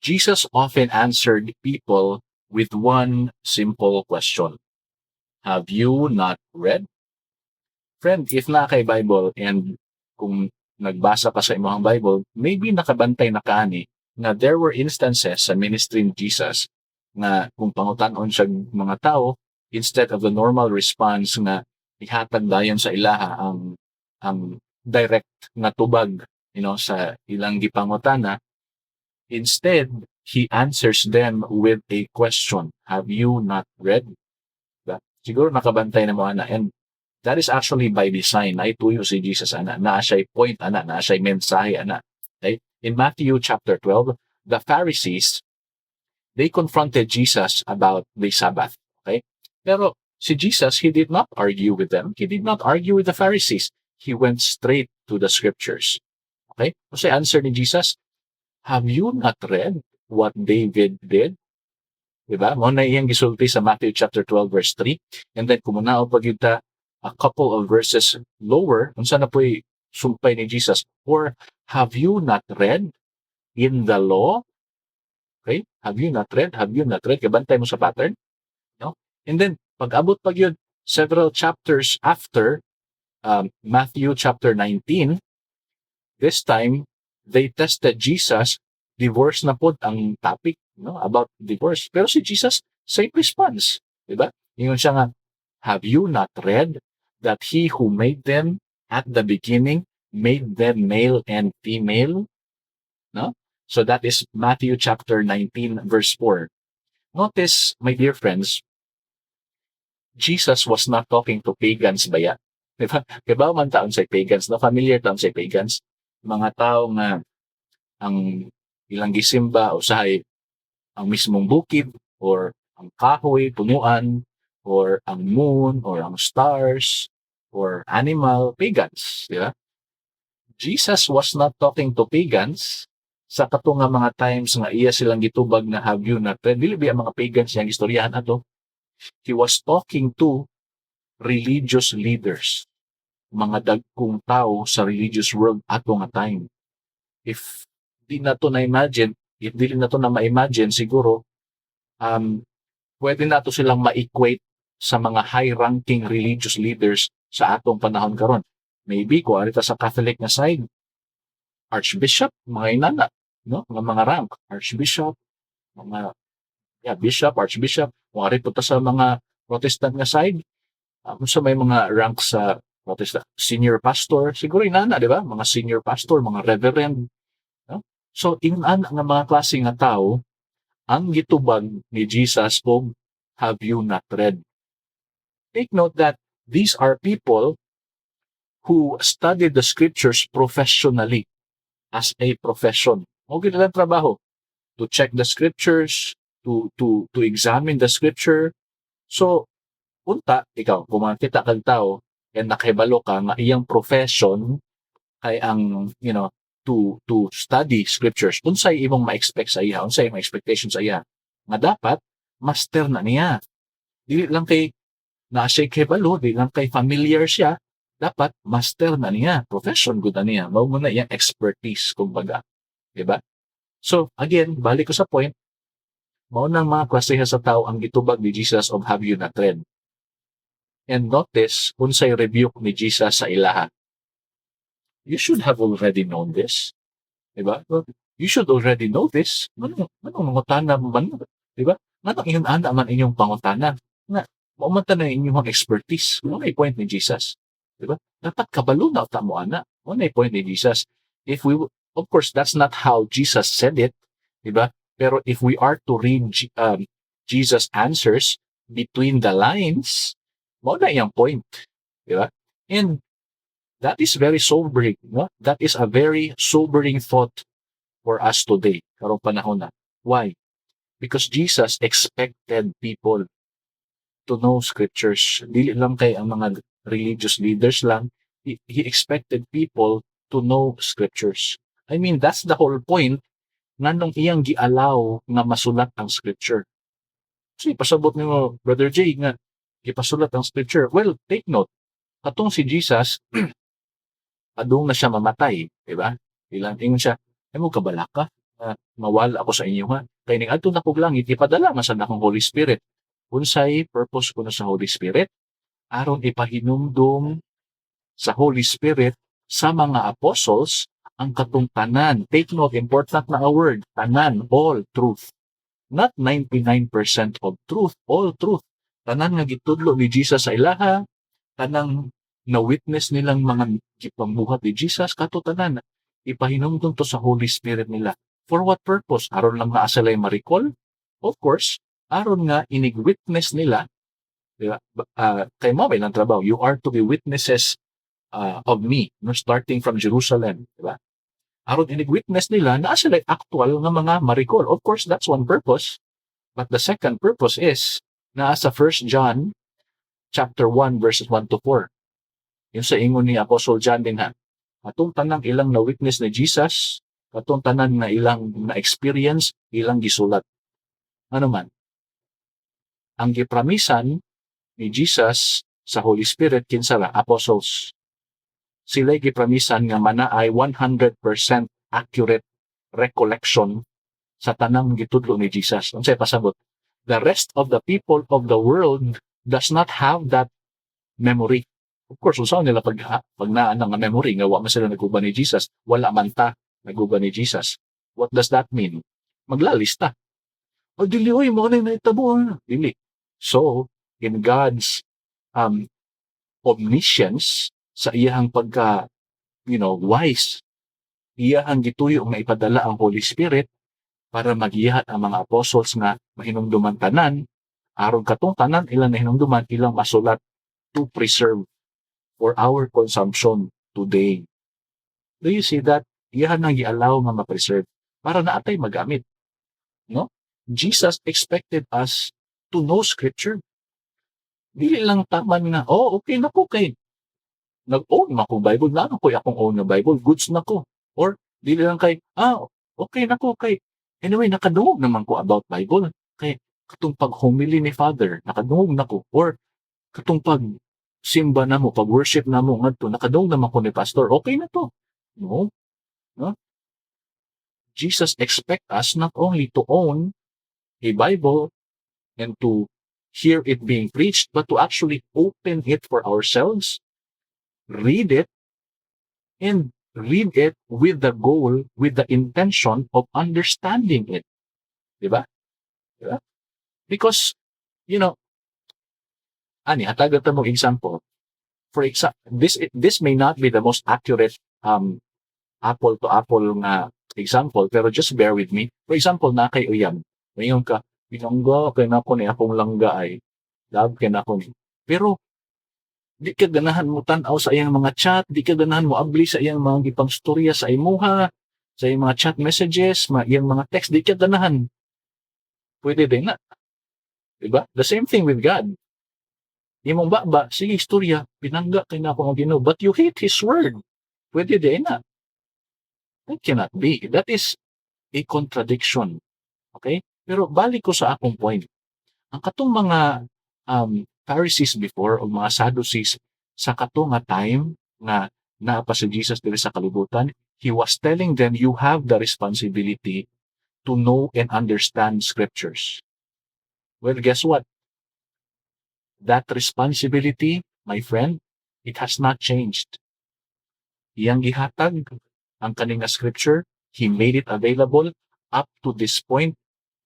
Jesus often answered people with one simple question. Have you not read? Friend, if na kay Bible and kung nagbasa ka sa imong Bible, maybe nakabantay na kaani na there were instances sa ministry ni Jesus na kung pangutan-on siya mga tao, instead of the normal response na ihatag dayon sa ilaha ang direct na tubag, sa ilang gipangutana, instead he answers them with a question. Have you not read? Diba? Siguro nakabantay na mo ana, and that is actually by design. Naituyo si Jesus ana, naa siya'y point ana, naa siya'y mensahe ana. Okay? In Matthew chapter 12, the Pharisees, they confronted Jesus about the Sabbath. Okay? Pero si Jesus, he did not argue with them. He did not argue with the Pharisees. He went straight to the scriptures. Okay? Kasi answer ni Jesus, have you not read what David did? Diba? Mo na iyang gisulti sa Matthew chapter 12 verse 3. And then kumunao pag yun ta a couple of verses lower, unsa na po'y sumpay ni Jesus, or have you not read in the law? Okay? Have you not read? Have you not read? Kabantay mo sa pattern? No? And then, pag-abot pag yun, several chapters after Matthew chapter 19, this time, they tested Jesus, divorce na po ang topic, about divorce. Pero si Jesus, same response. Diba? Yung siya nga, have you not read that he who made them at the beginning made them male and female? No? So that is Matthew chapter 19 verse 4. Notice, my dear friends, Jesus was not talking to pagans ba yan? Diba? Diba man taon sa pagans? No? Familiar taon sa pagans? Mga tao nga ang ilang gisimba o sahay ang mismong bukid or ang kahoy, punuan, or ang moon, or ang stars, or animal, pagans. Diba? Jesus was not talking to pagans sa kato nga mga times nga iya silang gitubag na have you not read. Dili ba ang mga pagans yang istoryahan ato? He was talking to religious leaders, mga dagkong tao sa religious world ato nga time. If di na to na-imagine, if di na to na ma-imagine, siguro, pwede na to silang ma-equate sa mga high-ranking religious leaders sa atong panahon karon. Maybe, kung arita sa Catholic na side, Archbishop, mga inana, no? Mga rank, Archbishop, mga Bishop, Archbishop, kung arita sa mga Protestant na side, sa may mga rank sa Protestant, senior pastor, siguro inana, di ba? Mga senior pastor, mga reverend. No? So, inana nga mga klase nga tao, ang gitubag ni Jesus o have you not read? Take note that these are people who studied the scriptures professionally as a profession. Okay na lang trabaho. To check the scriptures, to examine the scripture. So, unta, ikaw, kung makita kang tao, and nakahibalo ka nga iyang profession kay ang, to study scriptures, unsay imong ma-expect sa iya, unsay imong expectation sa iya, nga dapat, master na niya. Dili lang kay, na siya kay balo, dili lang kay familiar siya, dapat, master na niya, profession good na niya, mao mo na iyang expertise, kumbaga. Diba? So, again, balik ko sa point, mao nang mga klaseha sa tao ang gitubag ni Jesus of have you not read. And notice, unsay rebuke ni Jesus sa ilaha. You should have already known this. Diba? You should already know this. Manong mangutana man? Diba? Manong inana man inyong pangutana? Nga, maumanta na inyong expertise. Ano ay point ni Jesus? Diba? Dapat kabalo na ta mo ana. Ano ay point ni Jesus? Of course, that's not how Jesus said it. Diba? Pero if we are to read Jesus' answers between the lines, mo na iyang point. Diba? And that is very sobering. No? That is a very sobering thought for us today. Karong panahon na. Why? Because Jesus expected people to know scriptures. Dili lang kay ang mga religious leaders lang. He expected people to know scriptures. I mean, that's the whole point nganong iyang gialaw nga masulat ang scripture. Kasi pasabot nimo, Brother Jay, nga gipasulat ang scripture. Well, take note. Katong si Jesus, adung na siya mamatay, di ba? Ilang ingon siya, ay mo kabalaka. mawala ako sa inyo ha. Kay ning adto na kog langit ipadala man sad akong Holy Spirit. Unsay purpose ko na sa Holy Spirit? Aron ipahinumdom sa Holy Spirit sa mga apostles ang katong tanan. Take note, important na a word. Tanan, all truth. Not 99% of truth, all truth. Tanan nga gitudlo ni Jesus sa ilaha, tanang na-witness nilang mga gipambuhat ni Jesus, kato tanan, ipahinumdom to sa Holy Spirit nila. For what purpose? Aron lang naa sila ma-recall? Of course, aron nga inig-witness nila, diba? Kay mo may ng trabaho, you are to be witnesses of me, no, starting from Jerusalem, diba? Aron inig-witness nila na sila actual nga mga ma-recall. Of course, that's one purpose. But the second purpose is na sa 1 John chapter 1 verses 1 to 4. Yung sa ingon ni Apostle John din ha. Atong tanang ilang na witness ni Jesus, atong tanan na ilang na experience, ilang gisulat. Ano man? Ang gipramisan ni Jesus sa Holy Spirit kinsa ra apostles. Sila gipramisan nga manaay 100% accurate recollection sa tanang gitudlo ni Jesus. Unsay pasabot? The rest of the people of the world does not have that memory. Of course, usaw nila pag naan nga memory nga wa man sila naguba ni Jesus, wala man ta naguba ni Jesus. What does that mean? Maglalista. O dili oy mo na itabo dili. So, in God's omniscience sa iyang pagka wise, iyang gituyo nga ipadala ang Holy Spirit para magihat ang mga apostles nga mahinumduman tanan aron katong tanan ilang nahinumduman ilang masulat to preserve for our consumption today. Do you see that? Iyan ang i-allow nga ma-preserve para naatay magamit. No? Jesus expected us to know Scripture. Dili lang taman nga, okay na ko kay nag-own na ko Bible, na ko akong own na Bible, goods na ko. Or dili lang kay, okay na ko kay, anyway, nakadungog naman ko about Bible. Kay katong pag-homily ni Father, nakadungog na ko. Or katong pag-simba na mo, pag-worship na mo, nakadungog naman ko ni Pastor, okay na to. No? Jesus expect us not only to own a Bible and to hear it being preached, but to actually open it for ourselves, read it, and read it with the goal, with the intention of understanding it. Diba? Diba? Because, hatagan ta mong example. For example, this may not be the most accurate apple to apple nga example, pero just bear with me. For example, na kay uyab. Ngayon ka, binangga kay nako ni akong langga ay love kay nako ni. Pero di ka ganahan mo tan-aw sa iyang mga chat, di ka ganahan mo abli sa iyang mga gipang storya sa imuha, sa iyang mga chat messages, iyang mga text, di ka ganahan. Pwede din na. Diba? The same thing with God. Imong baba, sige istorya, pinangga kay nako ang Ginoo, but you hate His word. Pwede din na. That cannot be. That is a contradiction. Okay? Pero balik ko sa akong point. Ang katong mga Pharisees before o mga Sadducees sa katong nga time na naapa si Jesus diri sa kalibutan, He was telling them you have the responsibility to know and understand scriptures. Well, guess what? That responsibility, my friend, it has not changed. Iyang gihatag ang kaning scripture, He made it available up to this point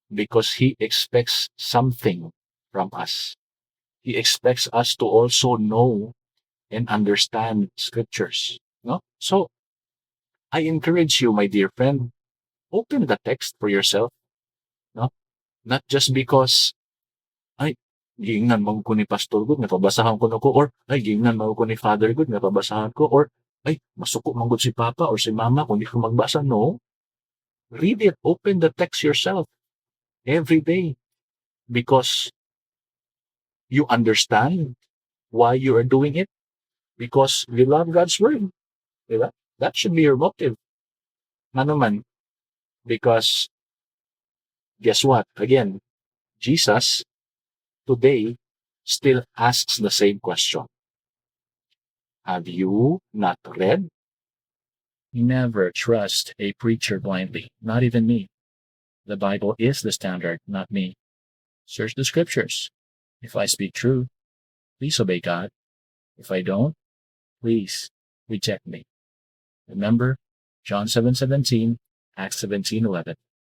because He expects something from us. He expects us to also know and understand scriptures. No? So, I encourage you, my dear friend, open the text for yourself. No? Not just because, giingnan mo ko ni Pastor Good, napabasahan ko na ko, or giingnan mo ko ni Father Good, napabasahan ko, or masuko man gud si Papa or si Mama kung di ko magbasa. No. Read it. Open the text yourself every day because you understand why you are doing it, because you love God's word. Diba? That should be your motive. Ano man, because guess what? Again, Jesus today still asks the same question. Have you not read? Never trust a preacher blindly, not even me. The Bible is the standard, not me. Search the scriptures. If I speak truth, please obey God. If I don't, please reject me. Remember John 7:17, Acts 17:11.